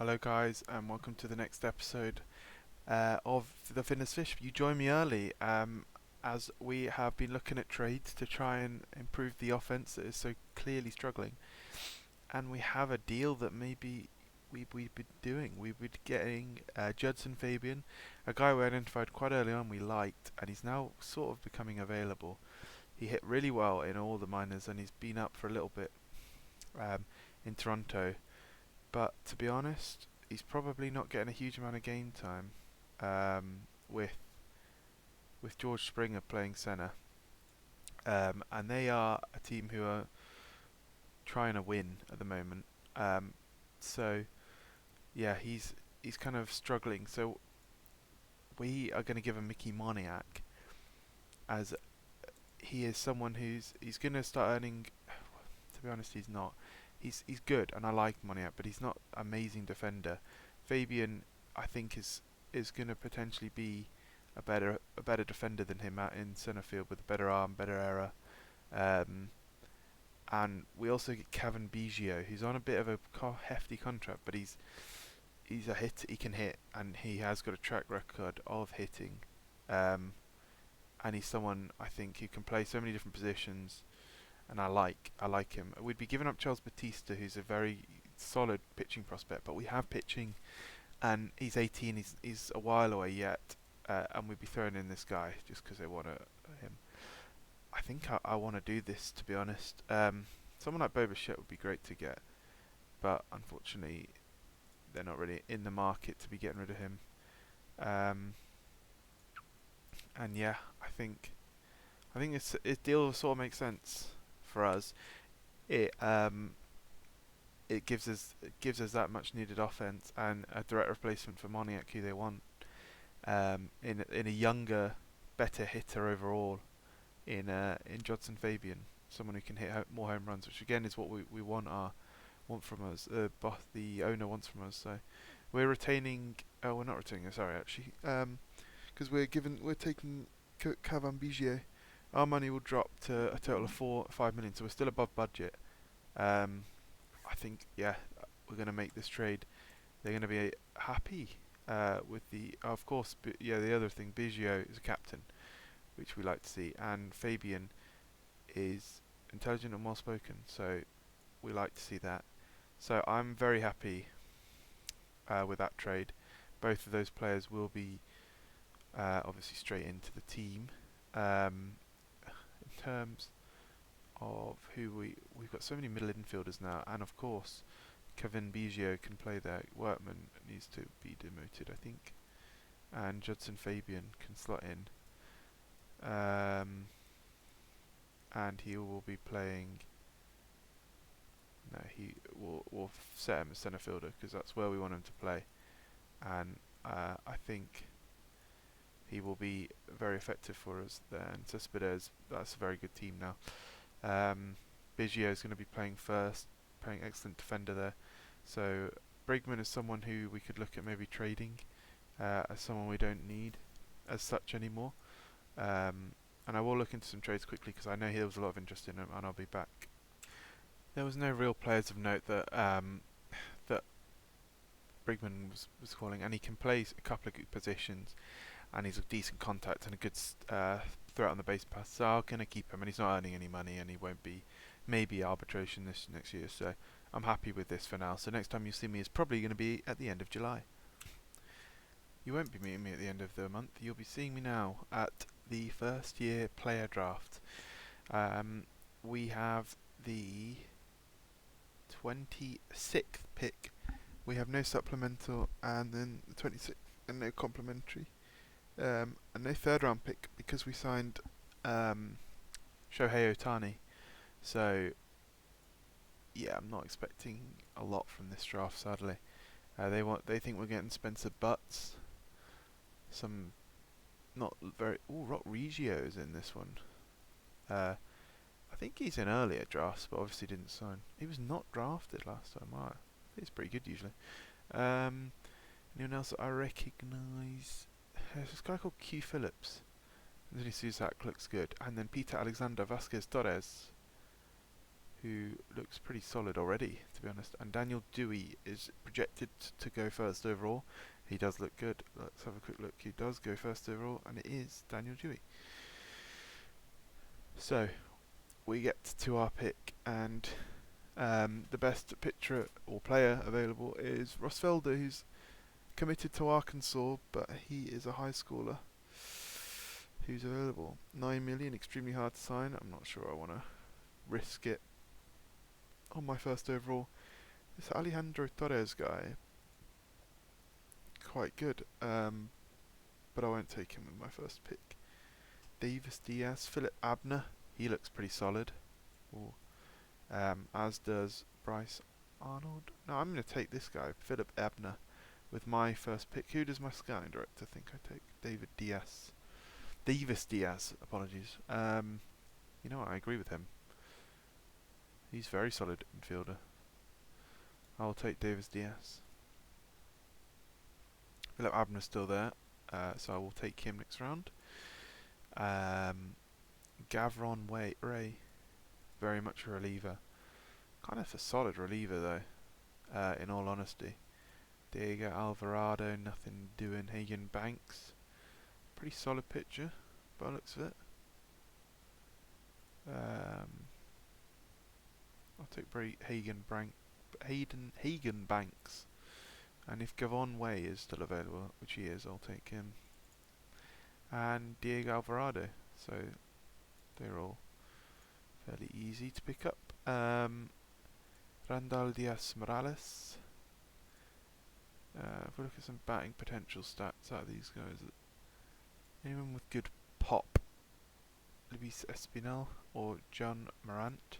Hello guys and welcome to the next episode of the Finless Fish. You join me early as we have been looking at trades to try and improve the offense that is so clearly struggling, and we have a deal that maybe we'd be doing. We'd be getting Judson Fabian, a guy we identified quite early on we liked, and he's now sort of becoming available. He hit really well in all the minors and he's been up for a little bit in Toronto. But to be honest, he's probably not getting a huge amount of game time with George Springer playing centre, and they are a team who are trying to win at the moment. So yeah, he's kind of struggling. So we are going to give him Mickey Moniak, as he is someone he's going to start earning. To be honest, he's not. He's good, and I like Moniak, but he's not amazing defender. Fabian, I think, is going to potentially be a better defender than him out in centre field with a better arm, better error. And we also get Kevin Biggio, who's on a bit of a hefty contract, but he's a hit. He can hit, and he has got a track record of hitting. And he's someone I think who can play so many different positions, and I like him. We'd be giving up Charles Batista, who's a very solid pitching prospect, but we have pitching, and he's 18. He's a while away yet, and we'd be throwing in this guy just because they want him. I think I want to do this, to be honest. Someone like Boba Fett would be great to get, but unfortunately they're not really in the market to be getting rid of him. Um, and yeah, I think this deal sort of makes sense for us. It it gives us that much needed offense and a direct replacement for Moniak, who they want. In a younger, better hitter overall in Judson Fabian, someone who can hit more home runs, which again is what we want from us. The owner wants from us. So we're retaining. Oh, we're not retaining. Sorry, actually, because we're taking Cavan Bigier. Our money will drop to a total of 5 million, so we're still above budget. Um, I think, yeah, we're going to make this trade. They're going to be happy with of course, yeah, the other thing, Biggio is a captain, which we like to see, and Fabian is intelligent and well spoken, so we like to see that. So I'm very happy with that trade. Both of those players will be obviously straight into the team. In terms of who we've got so many middle infielders now, and of course Kevin Biggio can play there. Workman needs to be demoted, I think, and Judson Fabian can slot in, and he will be playing. No, we'll set him as centre fielder because that's where we want him to play, and I think he will be very effective for us there. And Cespedes, that's a very good team now. Biggio is going to be playing first, playing excellent defender there. So Brigman is someone who we could look at maybe trading as someone we don't need as such anymore. And I will look into some trades quickly because I know there was a lot of interest in him, and I'll be back. There was no real players of note that Brigman was calling, and he can play a couple of good positions, and he's a decent contact and a good threat on the base pass. So I'm gonna keep him, and he's not earning any money, and he won't be maybe arbitration this next year. So I'm happy with this for now. So next time you see me is probably going to be at the end of July. You won't be meeting me at the end of the month. You'll be seeing me now at the first year player draft. We have the 26th pick. We have no supplemental, and then the 26th, and no complimentary, and no third round pick because we signed Shohei Ohtani. So yeah, I'm not expecting a lot from this draft, sadly. They think we're getting Spencer Butts, some not very. Rock Reggio is in this one. I think he's in earlier drafts, but obviously didn't sign. He was not drafted last time. He's pretty good usually. Anyone else that I recognise? There's this guy called Q Phillips. Anthony Suzak looks good, and then Peter Alexander Vasquez Torres, who looks pretty solid already, to be honest. And Daniel Dewey is projected to go first overall. He does look good. Let's have a quick look. He does go first overall, and it is Daniel Dewey. So we get to our pick, and the best pitcher or player available is Rosfelder, who's committed to Arkansas, but he is a high schooler who's available. 9 million, extremely hard to sign. I'm not sure I want to risk it on my first overall. This Alejandro Torres guy, quite good, but I won't take him with my first pick. Davis Diaz, Philip Abner, he looks pretty solid. Ooh. As does Bryce Arnold. No, I'm going to take this guy, Philip Abner, with my first pick. Who does my scouting director think I take? Davis Diaz, apologies. You know what, I agree with him. He's very solid infielder. I'll take Davis Diaz. Philip Abner's still there, so I will take him next round. Gavron Ray, very much a reliever. Kind of a solid reliever though, in all honesty. Diego Alvarado, nothing doing. Hagen Banks, pretty solid pitcher by the looks of it. I'll take Hagen Banks, and if Gavon Way is still available, which he is, I'll take him. And Diego Alvarado, so they're all fairly easy to pick up. Randall Diaz Morales. If we look at some batting potential stats out of these guys, anyone with good pop, Luis Espinal or John Morant.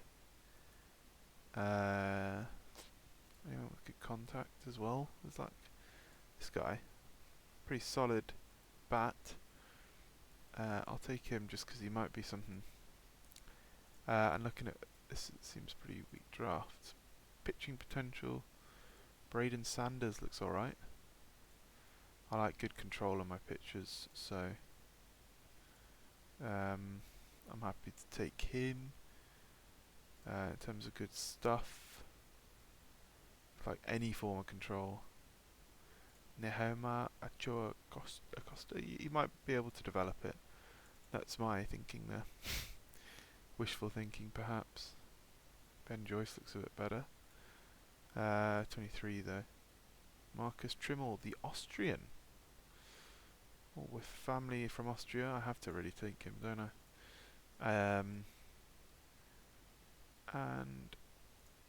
Anyone with good contact as well. There's like this guy, pretty solid bat. I'll take him just because he might be something. And looking at this, it seems pretty weak draft. Pitching potential, Braden Sanders looks alright. I like good control on my pitches, so I'm happy to take him. In terms of good stuff, like any form of control. Nehoma Achoa Acosta, you might be able to develop it. That's my thinking there. Wishful thinking, perhaps. Ben Joyce looks a bit better. 23 though. Marcus Trimmel, the Austrian. Well, with family from Austria, I have to really take him, don't I? And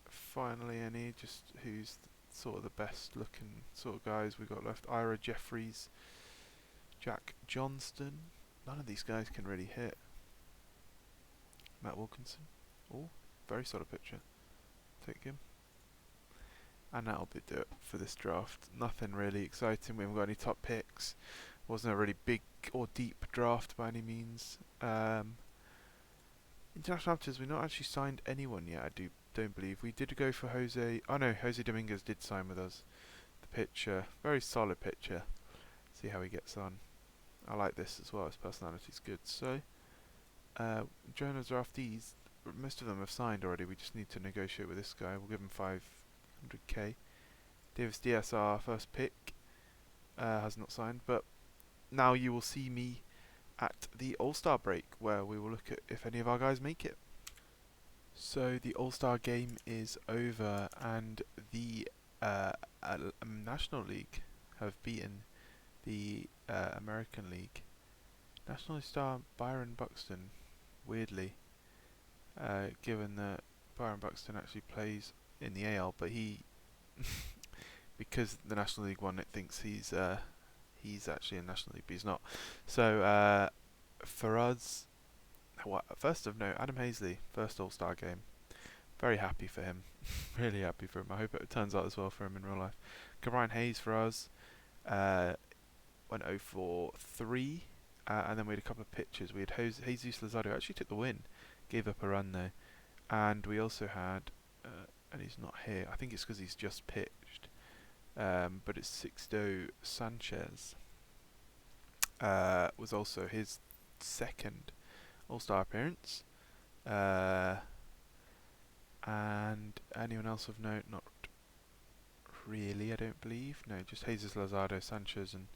finally, any just who's sort of the best looking sort of guys we got left. Ira Jeffries, Jack Johnston. None of these guys can really hit. Matt Wilkinson. Oh, very solid pitcher. Take him. And that'll do it for this draft. Nothing really exciting. We haven't got any top picks. Wasn't a really big or deep draft by any means. International amateurs, we've not actually signed anyone yet. I don't believe we did go for Jose. Oh no, Jose Dominguez did sign with us. The pitcher, very solid pitcher. See how he gets on. I like this as well. His personality's good. So, Jonah's draftees, most of them have signed already. We just need to negotiate with this guy. We'll give him 500k. Davis Diaz, our first pick, has not signed, but now you will see me at the All-Star break, where we will look at if any of our guys make it. So the All-Star game is over, and the National League have beaten the American League. National star Byron Buxton, weirdly, given that Byron Buxton actually plays in the AL, but he, because the National League won, it thinks he's actually in National League, but he's not. So for us, first of note, Adam Hazley, first All-Star game. Very happy for him. Really happy for him. I hope it turns out as well for him in real life. Brian Hayes for us went 0 for 3, and then we had a couple of pitchers. We had Jesus Luzardo, actually took the win, gave up a run though, and we also had, and he's not here, I think it's because he's just pitched, but it's Sixto Sanchez, was also his second All-Star appearance. And anyone else of note? Not really, I don't believe. No, just Jesus Lazardo, Sanchez, and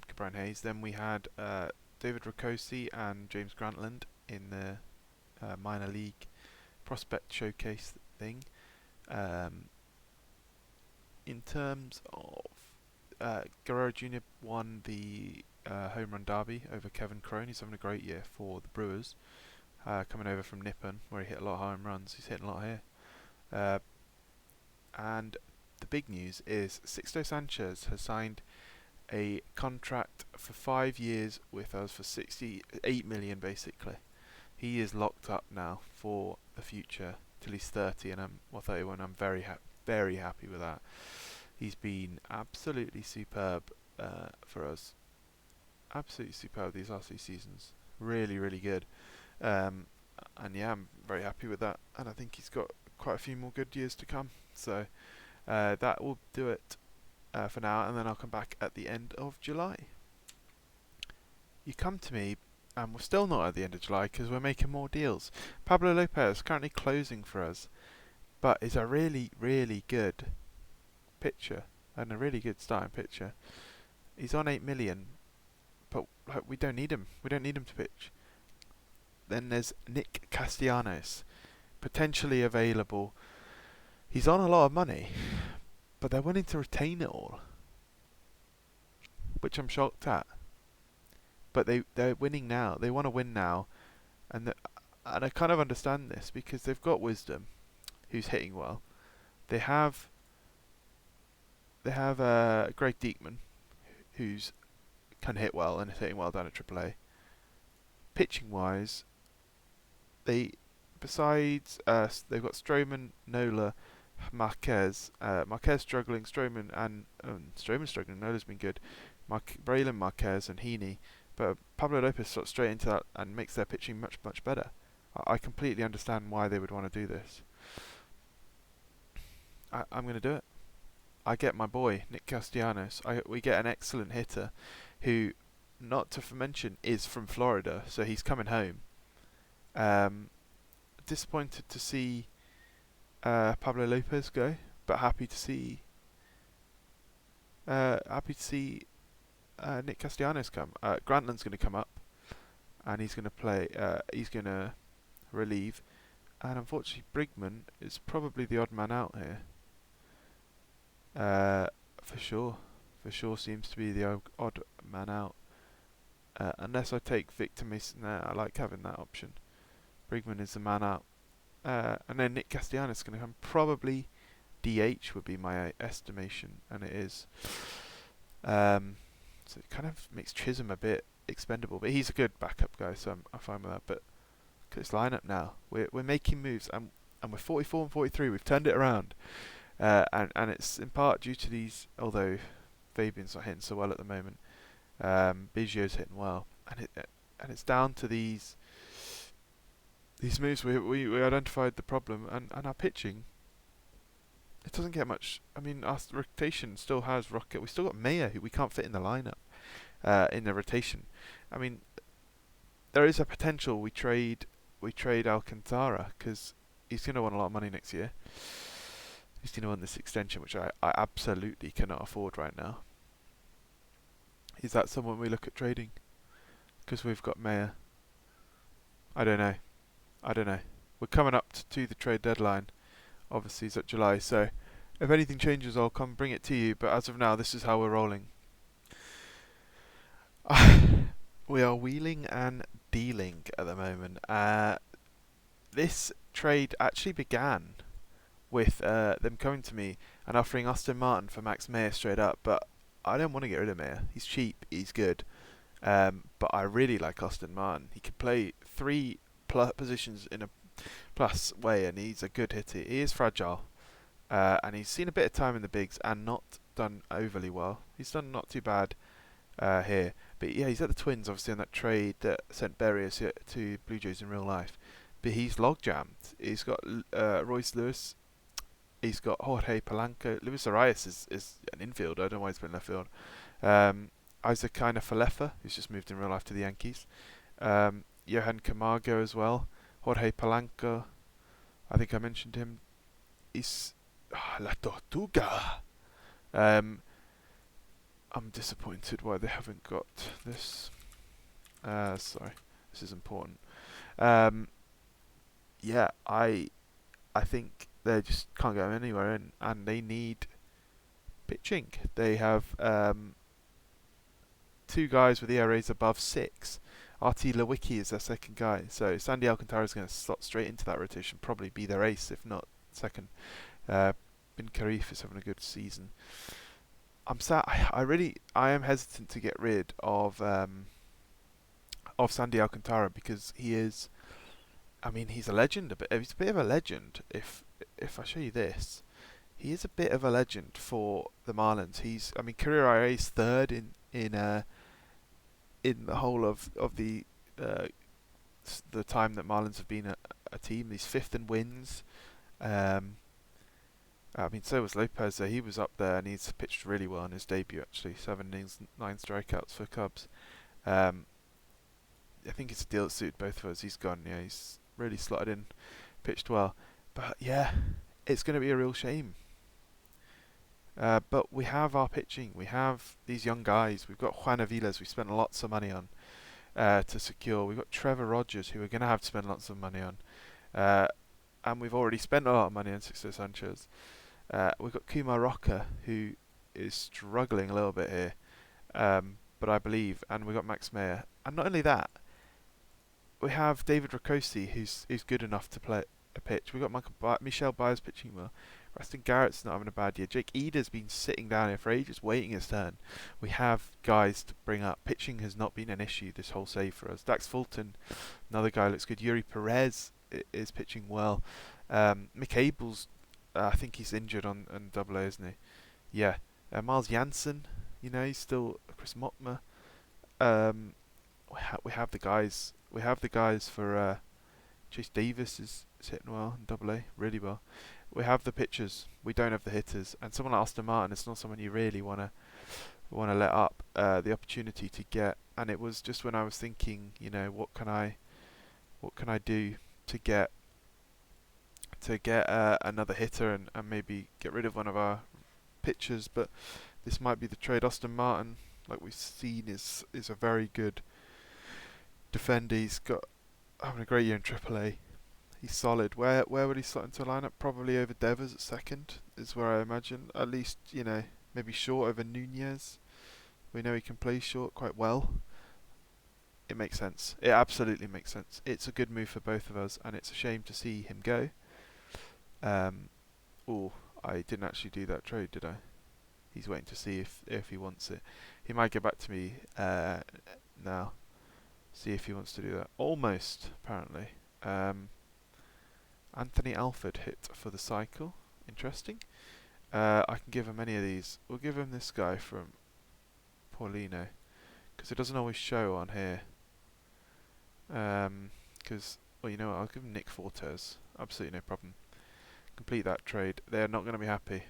Cabrian Hayes. Then we had David Ricosi and James Grantland in the minor league prospect showcase thing. In terms of Guerrero Jr. won the home run derby over Kevin Crone. He's having a great year for the Brewers. Coming over from Nippon, where he hit a lot of home runs. He's hitting a lot here. And the big news is Sixto Sanchez has signed a contract for 5 years with us for 68 million basically. He is locked up now for the future till he's 30, and 31. I'm very happy with that. He's been absolutely superb for us. Absolutely superb these last 2 seasons. Really good. And yeah, I'm very happy with that, and I think he's got quite a few more good years to come. So that will do it for now, and then I'll come back at the end of July. You come to me, and we're still not at the end of July because we're making more deals. Pablo Lopez currently closing for us, but is a really good pitcher and a really good starting pitcher. He's on 8 million, but we don't need him. We don't need him to pitch. Then there's Nick Castellanos, potentially available. He's on a lot of money, but they're willing to retain it all, which I'm shocked at. But they're winning now. They want to win now, and I kind of understand this because they've got Wisdom, who's hitting well. They have Greg Diekman, who's can hit well and is hitting well down at AAA. Pitching wise, they've got Stroman, Nola, Marquez. Marquez struggling, Stroman struggling. Nola's been good. Braylon, Marquez, and Heaney. But Pablo Lopez sort straight into that and makes their pitching much better. I completely understand why they would want to do this. I'm going to do it. I get my boy Nick Castellanos. We get an excellent hitter, who, not to mention, is from Florida, so he's coming home. Disappointed to see Pablo Lopez go, but happy to see Nick Castellanos come. Grantland's going to come up, and he's going to play. He's going to relieve, and unfortunately, Brigman is probably the odd man out here. For sure seems to be the odd man out. Unless I take Victor Mason there, I like having that option. Brigman is the man out. And then Nick Castellanos is going to come. Probably DH would be my estimation, and it is. So it kind of makes Chisholm a bit expendable, but he's a good backup guy, so I'm fine with that. But look at this lineup now. We're making moves, and we're 44 and 43. We've turned it around. And it's in part due to these, although Fabian's not hitting so well at the moment. Biggio's hitting well, and it's down to these moves. We identified the problem, and our pitching. It doesn't get much. I mean, our rotation still has Rocket. We still got Mayer, who we can't fit in the lineup in the rotation. I mean, there is a potential we trade Alcantara because he's going to want a lot of money next year. He's going to want this extension, which I absolutely cannot afford right now. Is that someone we look at trading? Because we've got Mayer. I don't know. We're coming up to the trade deadline. Obviously, it's at July, so if anything changes, I'll come bring it to you. But as of now, this is how we're rolling. We are wheeling and dealing at the moment. This trade actually began with them coming to me and offering Austin Martin for Max Meyer straight up, but I don't want to get rid of Meyer. He's cheap, he's good, but I really like Austin Martin. He can play 3 positions in a plus way, and he's a good hitter. He is fragile, and he's seen a bit of time in the bigs and not done overly well. He's done not too bad here, but yeah, he's at the Twins obviously on that trade that sent Berrios to Blue Jays in real life, but he's log jammed. He's got Royce Lewis. He's got Jorge Polanco. Luis Arias is an infielder. I don't know why he's been left field. Isaac Falefa, who's just moved in real life to the Yankees. Johan Camargo as well. Jorge Polanco. I think I mentioned him. Is La Tortuga. Um, I'm disappointed why they haven't got this. Sorry, this is important. Um, yeah, I think they just can't go anywhere, and they need pitching. They have two guys with ERAs above 6. RT Lewicki is their second guy, so Sandy Alcantara is going to slot straight into that rotation, probably be their ace, if not second. Bin Karif is having a good season. I'm sad. I am hesitant to get rid of Sandy Alcantara because he is. I mean, he's a legend. He's a bit of a legend. If I show you this, he is a bit of a legend for the Marlins. I mean, career IRA is third in the whole of uh, the time that Marlins have been a team. He's fifth in wins. Um, I mean, so was Lopez. He was up there, and he's pitched really well in his debut. Actually, 7 innings, 9 strikeouts for Cubs. Um, I think it's a deal that suited both of us. He's gone. Yeah, he's really slotted in, pitched well. But yeah, it's going to be a real shame. But we have our pitching. We have these young guys. We've got Juan Aviles. We spent lots of money on to secure. We've got Trevor Rogers, who we're going to have to spend lots of money on. And we've already spent a lot of money on Sixto Sanchez. We've got Kumar Rocker, who is struggling a little bit here. But I believe. And we've got Max Meyer. And not only that, we have David Rakosi, who's good enough to play a pitch. We've got Michelle Byers pitching well. Rustin Garrett's not having a bad year. Jake Eder's been sitting down here for ages, waiting his turn. We have guys to bring up. Pitching has not been an issue this whole save for us. Dax Fulton, another guy looks good. Yuri Perez is pitching well. Mick Abels, I think he's injured on double A, isn't he? Yeah. Miles Janssen, he's still Chris Motma. We have the guys. We have the guys for Chase Davis is hitting well in double A, really well. We have the pitchers. We don't have the hitters. And someone like Austin Martin is not someone you really wanna let up the opportunity to get. And it was just when I was thinking, what can I do to get another hitter and maybe get rid of one of our pitchers. But this might be the trade. Austin Martin, like we've seen, is a very good defender. He's got having a great year in AAA. He's solid. Where would he slot into a lineup? Probably over Devers at second is where I imagine. At least maybe short over Nunez. We know he can play short quite well. It makes sense. It absolutely makes sense. It's a good move for both of us, and it's a shame to see him go. I didn't actually do that trade, did I? He's waiting to see if he wants it. He might get back to me now. See if he wants to do that. Almost, apparently. Anthony Alford hit for the cycle. Interesting. I can give him any of these. We'll give him this guy from Paulino, because it doesn't always show on here. Well, you know what? I'll give him Nick Fortes. Absolutely no problem. Complete that trade. They're not going to be happy.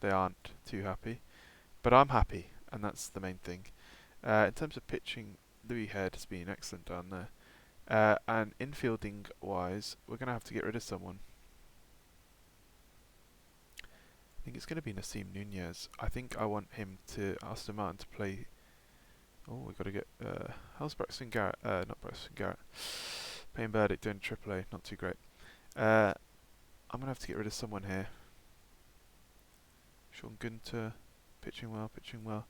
They aren't too happy. But I'm happy, and that's the main thing. In terms of pitching, Louis Head has been excellent down there. And infielding wise, we're going to have to get rid of someone. I think it's going to be Nasim Nunez. I think I want him to Aston Martin to play. Oh, we've got to get. How's Braxton Garrett? Not Braxton Garrett. Payne Burdick doing AAA. Not too great. I'm going to have to get rid of someone here. Sean Gunter, pitching well.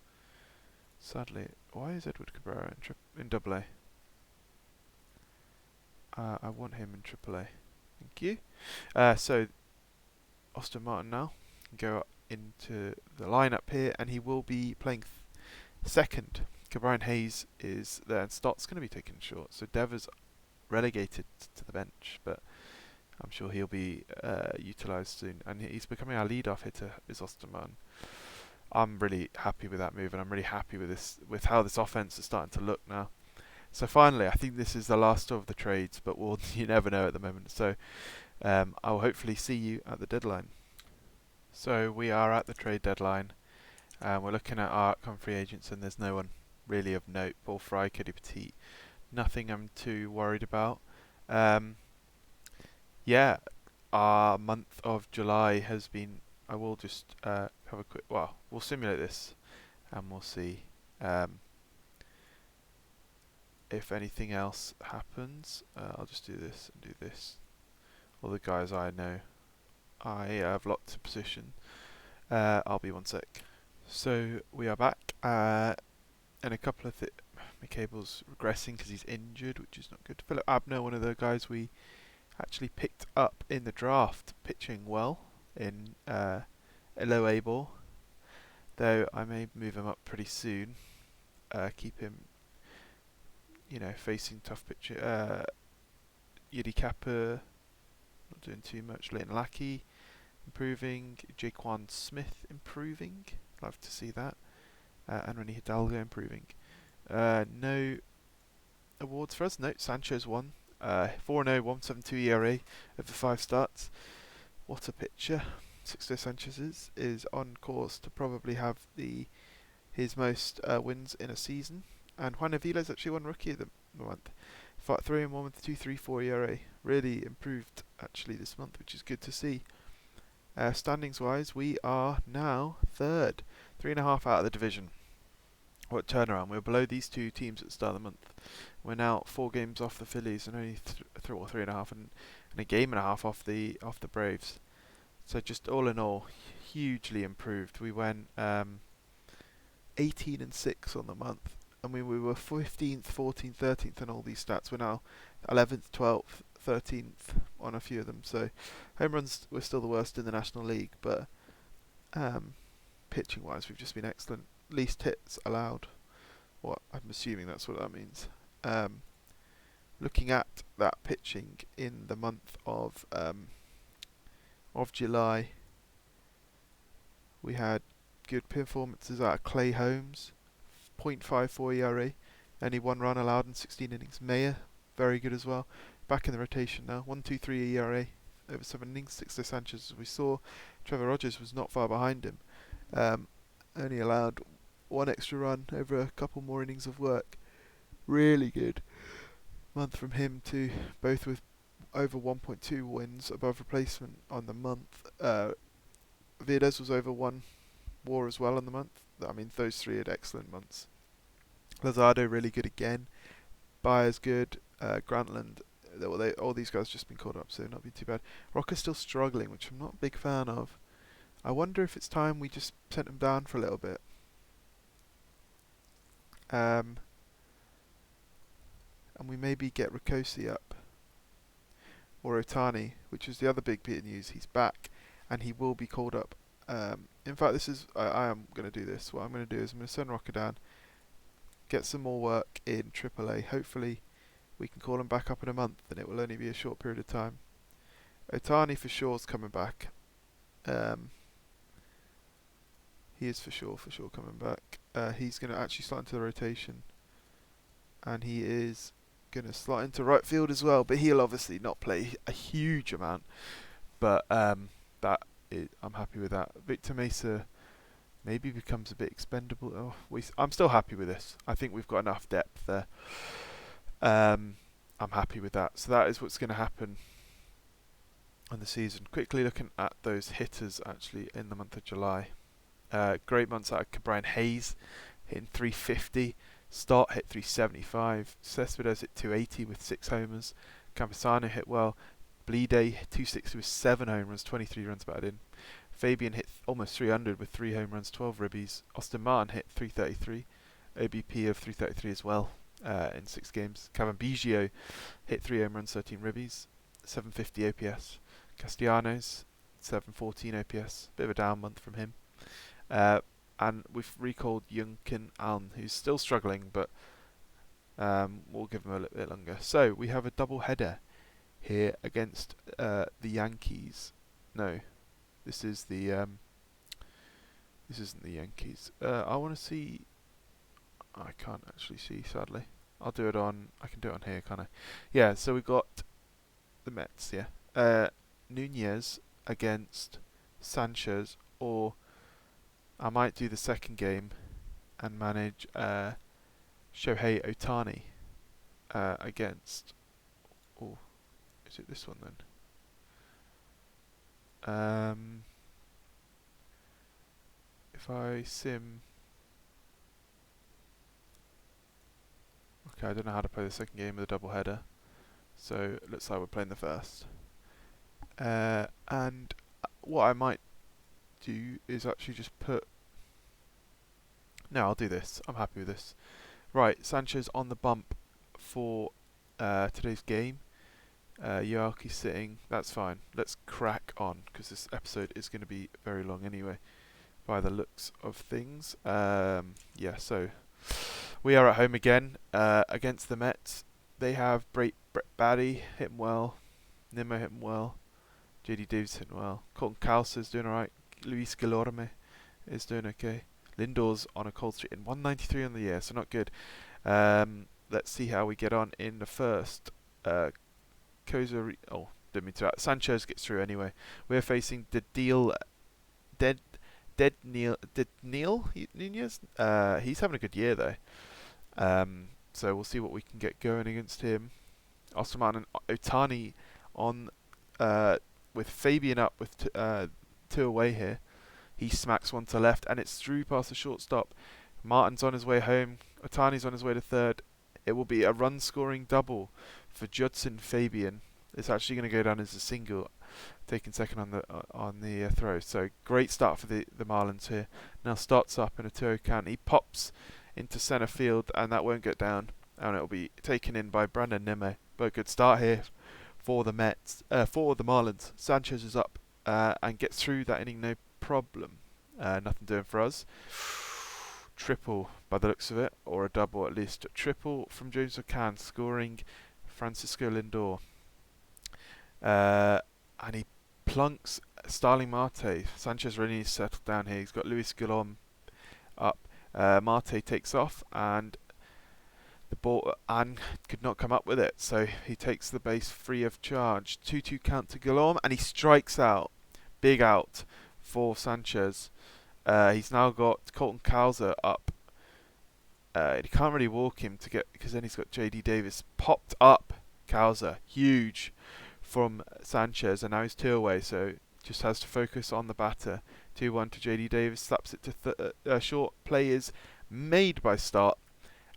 Sadly, why is Edward Cabrera in double A? I want him in AAA. Thank you. So, Austin Martin now go up into the lineup here, and he will be playing second. Cabrian Hayes is there, and Stott's going to be taken short. So Devers relegated to the bench, but I'm sure he'll be utilised soon. And he's becoming our lead-off hitter, is Austin Martin. I'm really happy with that move, and I'm really happy with how this offense is starting to look now. So finally, I think this is the last of the trades, but you never know at the moment. So I'll hopefully see you at the deadline. So we are at the trade deadline. We're looking at our upcoming free agents, and there's no one really of note. Paul Fry, Cody Petit, nothing I'm too worried about. Yeah, our month of July has been. I will just have a quick. Well, we'll simulate this and we'll see if anything else happens. I'll just do this and do this. All the guys I know, I have locked to position. I'll be 1 sec. So we are back, and a couple of McCable's regressing because he's injured, which is not good. Philip Abner, one of the guys we actually picked up in the draft, pitching well in a low A ball, though I may move him up pretty soon. Keep him, facing tough pitcher. Yidi Kappa, not doing too much. Leighton Lackey improving. Jaquan Smith improving. Love to see that. And Rennie Hidalgo improving. No awards for us. No, Sanchez won. 4-0, 1.72 ERA over 5 starts. What a pitcher. Sixto Sanchez is on course to probably have his most wins in a season. And Juan Avila's actually won Rookie of the Month. 3-1 with 2.34 ERA. Really improved actually this month, which is good to see. Standings wise, we are now third. 3.5 out of the division. What turnaround? We're below these two teams at the start of the month. We're now 4 games off the Phillies and only 3.5 and a game and a half off the Braves. So just all in all, hugely improved. We went 18 and 6 on the month. I mean, we were 15th, 14th, 13th on all these stats. We're now 11th, 12th, 13th on a few of them. So home runs, we're still the worst in the National League, but pitching wise, we've just been excellent. Least hits allowed. What I'm assuming that's what that means. Looking at that pitching in the month of July, we had good performances out of Clay Holmes, 0.54 ERA, only 1 run allowed in 16 innings. Mayer, very good as well. Back in the rotation now, 1.23 ERA over 7 innings. Sixto Sanchez, as we saw. Trevor Rogers was not far behind him. Only allowed 1 extra run over a couple more innings of work. Really good month from him too, both with over 1.2 wins above replacement on the month. Vides was over 1 WAR as well on the month. I mean, those 3 had excellent months. Lazardo really good again. Byers good. Grantland, all these guys just been called up, so not been too bad. Rocker's still struggling, which I'm not a big fan of. I wonder if it's time we just sent him down for a little bit. And we maybe get Rikosi up. Or Otani, which is the other big bit of news. He's back, and he will be called up. In fact, I am going to do this. What I'm going to do is I'm going to send Rocker down, get some more work in AAA. Hopefully, we can call him back up in a month, and it will only be a short period of time. Otani for sure is coming back. He is for sure coming back. He's going to actually slot into the rotation, and he is going to slot into right field as well. But he'll obviously not play a huge amount. But I'm happy with that. Victor Mesa maybe becomes a bit expendable. I'm still happy with this. I think we've got enough depth there. I'm happy with that. So that is what's going to happen on the season. Quickly looking at those hitters actually in the month of July. Great months out of Brian Hayes, hitting 350. Stott hit 375. Cespedes hit 280 with 6 homers. Campusano hit well. Bleede 260 with 7 home runs, 23 runs batted in. Fabian hit almost 300 with 3 home runs, 12 ribbies. Austin Martin hit 333. OBP of 333 as well in 6 games. Kevin Biggio hit 3 home runs, 13 ribbies. 750 OPS. Castellanos 714 OPS. Bit of a down month from him. And we've recalled Yunkin Aln, who's still struggling, but we'll give him a little bit longer. So we have a double header here against the Yankees. No, this is the this isn't the Yankees. I want to see. I can't actually see, sadly. I'll do it on. I can do it on here, can't I? Yeah. So we got the Mets. Yeah. Nunez against Sanchez, or I might do the second game and manage Shohei Otani against. Oh, is it this one then? If I sim... Okay, I don't know how to play the second game with a double header. So it looks like we're playing the first. And what I might do is actually just put... No, I'll do this. I'm happy with this. Right, Sanchez on the bump for today's game. Yoaki sitting. That's fine. Let's crack on, because this episode is going to be very long anyway, by the looks of things. Yeah, so we are at home again against the Mets. They have Brett Batty hitting well, Nimmo hitting well, JD Davis hitting well, Colton Cowser's doing alright, Luis Guillorme is doing okay. Lindor's on a cold streak in 193 on the year, so not good. Let's see how we get on in the first. Didn't mean to. Sanchez gets through anyway. We're facing Dead Neil Nunez. He's having a good year though. So we'll see what we can get going against him. Osterman and Otani on with Fabian up with two away here. He smacks one to left, and it's through past the shortstop. Martin's on his way home. Otani's on his way to third. It will be a run-scoring double for Judson Fabian. It's actually going to go down as a single, taking second on the throw. So great start for the Marlins here. Now starts up in a 2-0 count. He pops into centre field, and that won't get down, and it will be taken in by Brandon Nimmo. But a good start here for the Marlins. Sanchez is up and gets through that inning no problem. Nothing doing for us. Triple by the looks of it, or a double at least. Triple from James McCann, scoring Francisco Lindor. And he plunks Starling Marte. Sanchez really needs to settle down here. He's got Luis Guillorme up. Marte takes off, and the ball could not come up with it, so he takes the base free of charge. 2-2 count to Guillorme, and he strikes out. Big out for Sanchez. He's now got Colton Cowser up. He can't really walk him because then he's got JD Davis popped up. Cowser, huge from Sanchez, and now he's 2 away, so just has to focus on the batter. 2-1 to JD Davis, slaps it to short. Play is made by Start,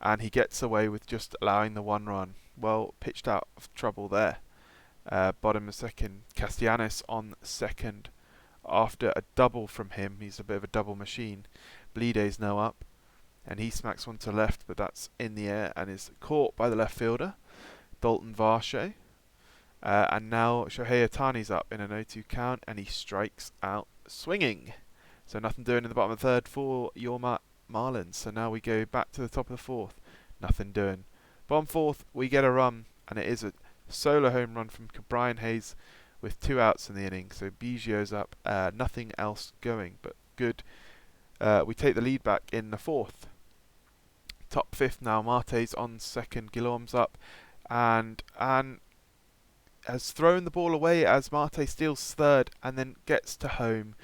and he gets away with just allowing the 1 run. Well, pitched out of trouble there. Bottom of second. Castellanos on second after a double from him. He's a bit of a double machine. Bleeday's now up, and he smacks one to left, but that's in the air and is caught by the left fielder, Dalton Varsho. And now Shohei Ohtani's up in an 0-2 count, and he strikes out swinging. So nothing doing in the bottom of the third for your Marlins. So now we go back to the top of the fourth. Nothing doing. Bottom fourth, we get a run, and it is a solo home run from Brian Hayes with 2 outs in the inning. So Biggio's up. Nothing else going, but good. We take the lead back in the fourth. Top fifth now. Marte's on second. Guillorme's up, and has thrown the ball away as Marte steals third and then gets to home.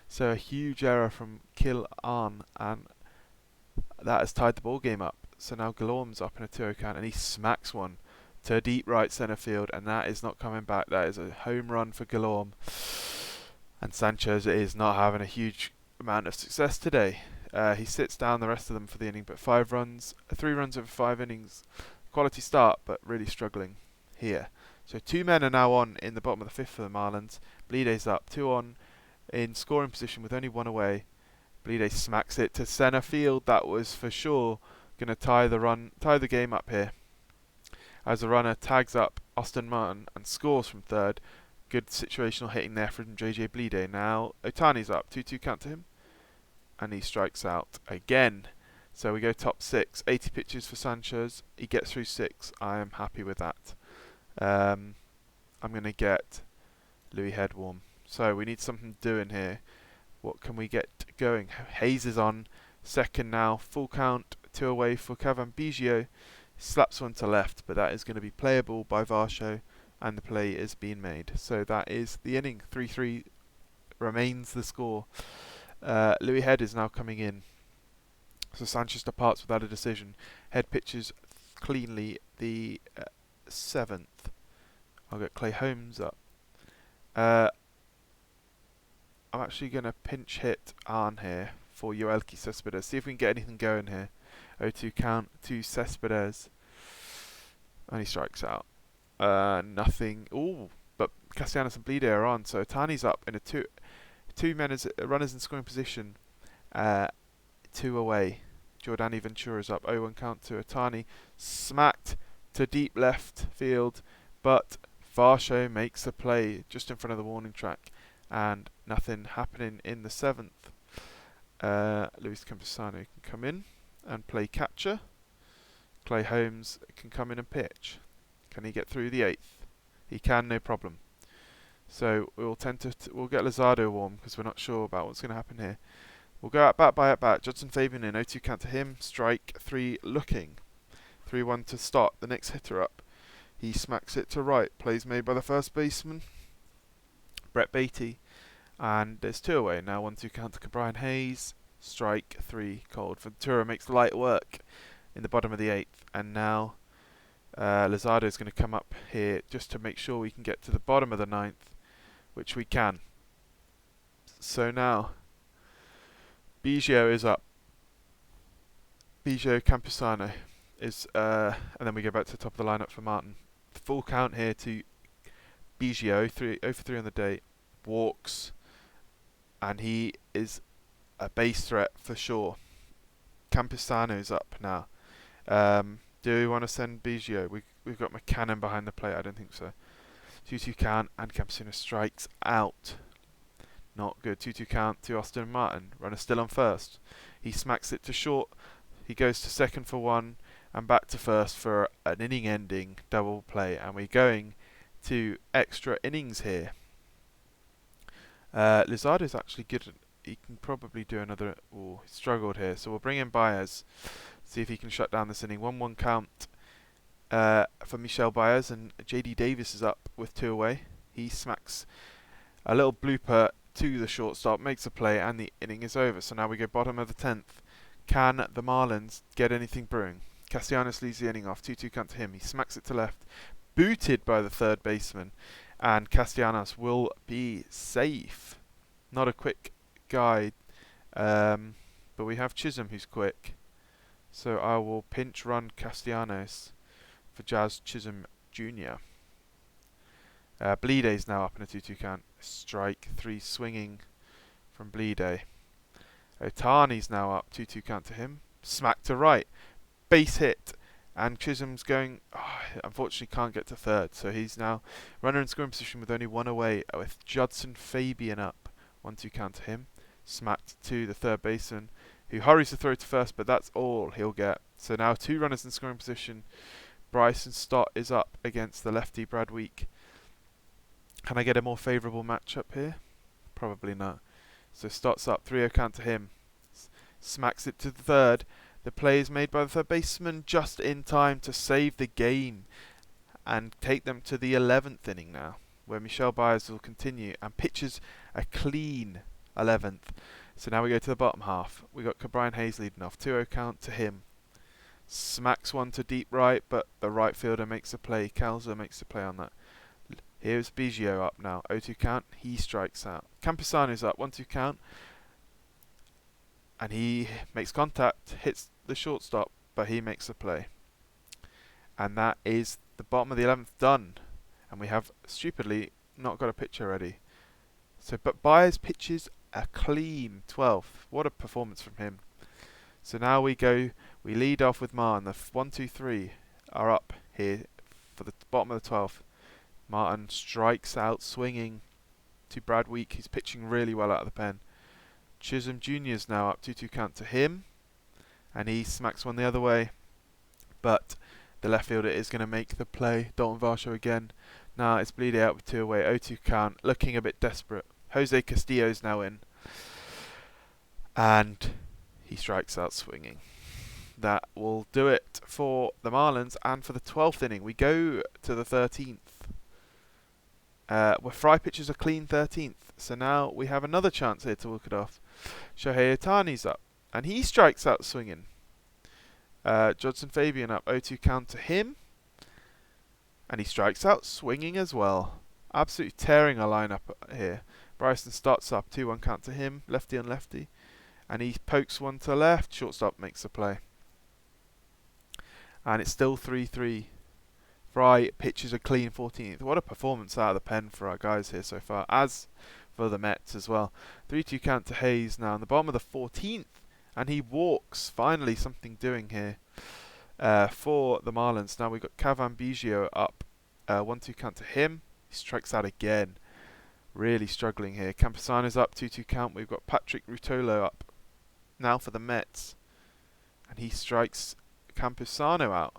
So a huge error from Kill-An, and that has tied the ball game up. So now Guillorme's up in a 2-0 count, and he smacks one to deep right centre field, and that is not coming back. That is a home run for Guillorme. And Sanchez is not having a huge amount of success today. He sits down the rest of them for the inning, but 3 runs over 5 innings. Quality start, but really struggling here. So 2 men are now on in the bottom of the 5th for the Marlins. Bleeday's up, 2 on in scoring position with only 1 away. Bleeday smacks it to centre field. That was for sure going to tie the game up here, as the runner tags up Austin Martin and scores from third. Good situational hitting there from JJ Bleeday. Now Otani's up, 2-2 count to him, and he strikes out again. So we go top 6. 80 pitches for Sanchez. He gets through 6. I am happy with that. I'm going to get Louis head warm. So we need something doing here. What can we get going? Hayes is on second now. Full count. 2 away for Kevin Biggio. Slaps one to left, but that is going to be playable by Varsho, and the play is being made. So that is the inning. 3-3 remains the score. Louis Head is now coming in. So Sanchez departs without a decision. Head pitches cleanly the 7th. I'll get Clay Holmes up. I'm actually going to pinch hit Arn here for Joelki Cespedes. See if we can get anything going here. 0-2 count to Cespedes. And he strikes out. Nothing. Ooh, but Castellanos and Bleede are on. So Tani's up in a two men as runners in scoring position. 2 away. Giordani Ventura's up. 0-1 count to Otani. Smacked to deep left field. But Varsho makes a play just in front of the warning track. And nothing happening in the 7th. Luis Campusano can come in and play catcher. Clay Holmes can come in and pitch. Can he get through the 8th? He can, no problem. So we'll we'll get Lozado warm because we're not sure about what's going to happen here. We'll go at bat. Judson Fabian in 0-2 count to him. Strike 3 looking. 3-1 to start. The next hitter up. He smacks it to right. Plays made by the first baseman, Brett Beatty. And there's 2 away. Now 1-2 count to Brian Hayes. Strike 3 cold. Ventura makes light work in the bottom of the 8th. And now Lozado is going to come up here just to make sure we can get to the bottom of the 9th, which we can. So now Biggio is up. Biggio Campusano is, and then we go back to the top of the lineup for Martin. Full count here to Biggio, 0 for 3 on the day, walks, and he is a base threat for sure. Campusano's up now. Do we want to send Biggio? We've got McCannon behind the plate. I don't think so. 2-2 count and Campusano strikes out. Not good. 2-2 count to Austin Martin. Runner still on first. He smacks it to short. He goes to second for 1 and back to first for an inning-ending double play. And we're going to extra innings here. Lozardo's actually good. He can probably do another. Oh, he struggled here. So we'll bring in Baez. See if he can shut down this inning. 1-1 count for Michel Baez, and JD Davis is up with 2 away. He smacks a little blooper to the shortstop, makes a play, and the inning is over. So now we go bottom of the 10th. Can the Marlins get anything brewing? Castellanos leads the inning off. 2-2 count to him. He smacks it to left. Booted by the third baseman, and Castellanos will be safe. Not a quick guy, but we have Chisholm who's quick. So I will pinch run Castellanos for Jazz Chisholm Jr. Bleede is now up in a 2-2 count. Strike 3 swinging from Bleede. Otani's now up, 2-2 count to him. Smack to right. Base hit. And Chisholm's going, unfortunately can't get to third. So he's now runner in scoring position with only 1 away with Judson Fabian up. 1-2 count to him. Smacked to the third baseman, who hurries to throw to first, but that's all he'll get. So now 2 runners in scoring position. Bryson Stott is up against the lefty Brad Week. Can I get a more favourable matchup here? Probably not. So Stott's up, 3-0 count to him. Smacks it to the third. The play is made by the third baseman just in time to save the game and take them to the 11th inning now, where Michel Baez will continue and pitches a clean 11th. So now we go to the bottom half. We got Brian Hayes leading off, 2-0 count to him. Smacks one to deep right, but the right fielder makes a play. Calza makes a play on that. Here's Biggio up now, 0-2 count. He strikes out. Campusano's up, 1-2 count. And he makes contact, hits the shortstop, but he makes a play. And that is the bottom of the 11th done. And we have, stupidly, not got a pitcher ready. So, but Baez pitches a clean 12th. What a performance from him. So now we lead off with Martin. The 1, 2, 3 are up here for the bottom of the 12th. Martin strikes out swinging to Brad Week. He's pitching really well out of the pen. Chisholm Jr. is now up, 2-2 count to him. And he smacks one the other way. But the left fielder is going to make the play. Dalton Varsho again. Now it's Bleede out with 2 away, 0-2 count. Looking a bit desperate. Jose Castillo's now in. And he strikes out swinging. That will do it for the Marlins and for the 12th inning. We go to the 13th. Where Fry pitches a clean 13th. So now we have another chance here to walk it off. Shohei Ohtani's up. And he strikes out swinging. Judson Fabian up, 0-2 count to him. And he strikes out swinging as well. Absolutely tearing our lineup here. Bryson starts up, 2-1 count to him, lefty on lefty. And he pokes one to left, shortstop makes a play. And it's still 3-3. Fry pitches a clean 14th. What a performance out of the pen for our guys here so far, as for the Mets as well. 3-2 count to Hayes now in the bottom of the 14th. And he walks. Finally something doing here for the Marlins. Now we've got Cavan Biggio up. 1-2 count to him. He strikes out again. Really struggling here. Campusano's up, 2-2 count. We've got Patrick Rutolo up now for the Mets. And he strikes Campusano out.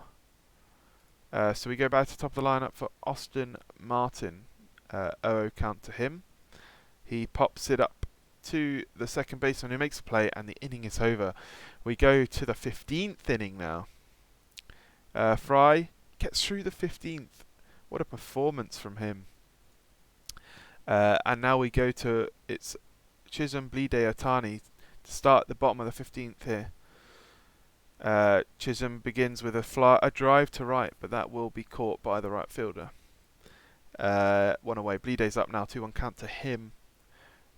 So we go back to the top of the lineup for Austin Martin. 0-0 count to him. He pops it up to the second baseman who makes a play, and the inning is over. We go to the 15th inning now. Fry gets through the 15th. What a performance from him. And now we go to, it's Chisholm, Blide, Otani to start the bottom of the 15th here. Chisholm begins with a drive to right, but that will be caught by the right fielder. One away. Blide's up now, 2-1 count to him.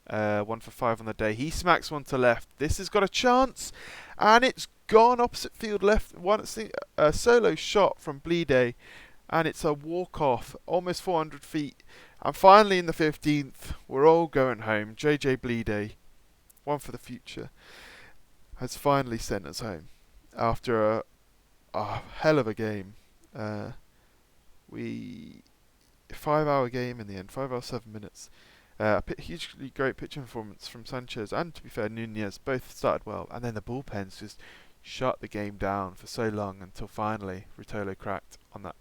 1 for 5 on the day. He smacks one to left. This has got a chance, and it's gone opposite field left. A solo shot from Blide, and it's a walk-off, almost 400 feet. And finally in the 15th, we're all going home. JJ Blide, one for the future, has finally sent us home after a hell of a game. 5-hour game in the end, 5 hours 7 minutes. Hugely great pitching performance from Sanchez and, to be fair, Nunez. Both started well, and then the bullpens just shut the game down for so long until finally Rutolo cracked on that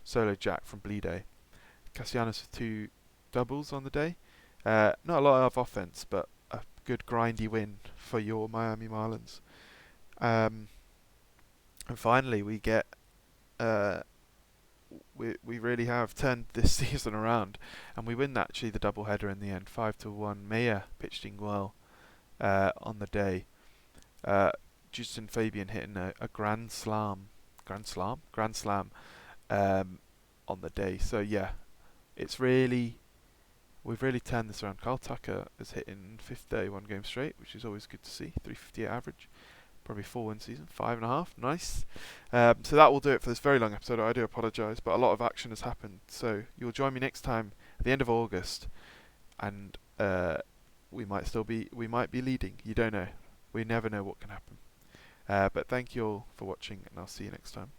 solo jack from Blide. Castellanos with 2 doubles on the day. Not a lot of offense, but a good grindy win for your Miami Marlins. And finally, we get we really have turned this season around, and we win actually the doubleheader in the end, 5-1. Meyer pitching well on the day. Judson Fabian hitting a grand slam on the day. So yeah, we've really turned this around. Kyle Tucker is hitting 31 games straight, which is always good to see. 358 average. Probably 4-win season, 5.5, nice. So that will do it for this very long episode. I do apologise, but a lot of action has happened. So you'll join me next time at the end of August, and we might be leading. You don't know. We never know what can happen. But thank you all for watching, and I'll see you next time.